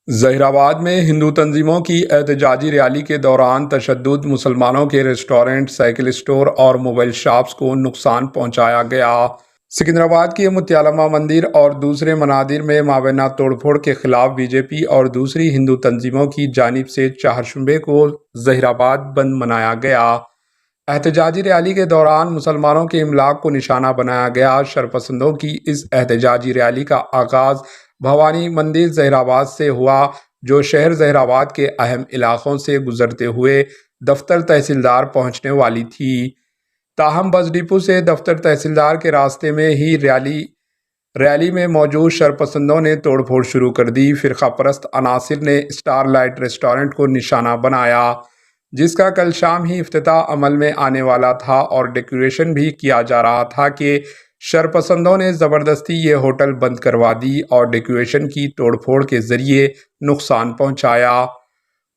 ظہیرآباد میں ہندو تنظیموں کی احتجاجی ریلی کے دوران تشدد، مسلمانوں کے ریسٹورنٹ، سائیکل اسٹور اور موبائل شاپس کو نقصان پہنچایا گیا۔ سکندرآباد کے متیالمہ مندر اور دوسرے منادر میں مابینہ توڑ پھوڑ کے خلاف بی جے پی اور دوسری ہندو تنظیموں کی جانب سے چہارشنبے کو ظہیرآباد بند منایا گیا۔ احتجاجی ریلی کے دوران مسلمانوں کے املاک کو نشانہ بنایا گیا۔ شرپسندوں کی اس احتجاجی ریلی کا آغاز بھوانی مندر ظہیرآباد سے ہوا، جو شہر ظہیرآباد کے اہم علاقوں سے گزرتے ہوئے دفتر تحصیلدار پہنچنے والی تھی۔ تاہم بس ڈپو سے دفتر تحصیلدار کے راستے میں ہی ریلی میں موجود شرپسندوں نے توڑ پھوڑ شروع کر دی۔ فرقہ پرست عناصر نے اسٹار لائٹ ریسٹورنٹ کو نشانہ بنایا، جس کا کل شام ہی افتتاح عمل میں آنے والا تھا اور ڈیکوریشن بھی کیا جا رہا تھا کہ شرپسندوں نے زبردستی یہ ہوٹل بند کروا دی اور ڈیکوریشن کی توڑ پھوڑ کے ذریعے نقصان پہنچایا۔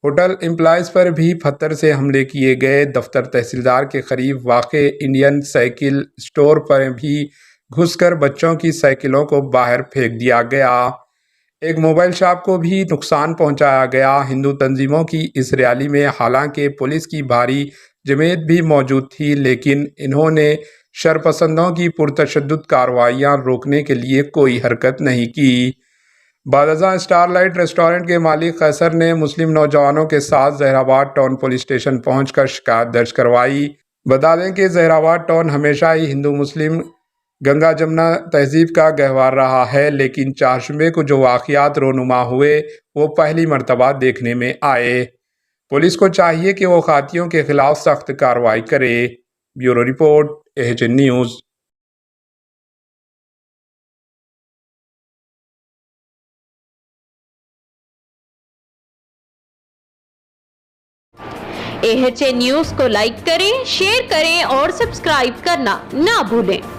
ہوٹل امپلائیز پر بھی پتھر سے حملے کیے گئے۔ دفتر تحصیلدار کے قریب واقع انڈین سائیکل اسٹور پر بھی گھس کر بچوں کی سائیکلوں کو باہر پھینک دیا گیا۔ ایک موبائل شاپ کو بھی نقصان پہنچایا گیا۔ ہندو تنظیموں کی اس ریلی میں حالانکہ پولیس کی بھاری جمعیت بھی موجود تھی، لیکن انہوں نے شرپسندوں کی پرتشدد کارروائیاں روکنے کے لیے کوئی حرکت نہیں کی۔ بعد ازاں اسٹار لائٹ ریسٹورنٹ کے مالک قیصر نے مسلم نوجوانوں کے ساتھ ظہیرآباد ٹاؤن پولیس اسٹیشن پہنچ کر شکایت درج کروائی۔ بتا دیں کہ ظہیرآباد ٹاؤن ہمیشہ ہی ہندو مسلم گنگا جمنا تہذیب کا گہوارہ رہا ہے، لیکن چہارشنبے کو جو واقعات رونما ہوئے وہ پہلی مرتبہ دیکھنے میں آئے۔ پولیس کو چاہیے کہ وہ قاتلوں کے خلاف سخت کارروائی کرے۔ Bureau report, AHN news. AHN news کو لائک کریں، شیئر کریں اور سبسکرائب کرنا نہ بھولیں۔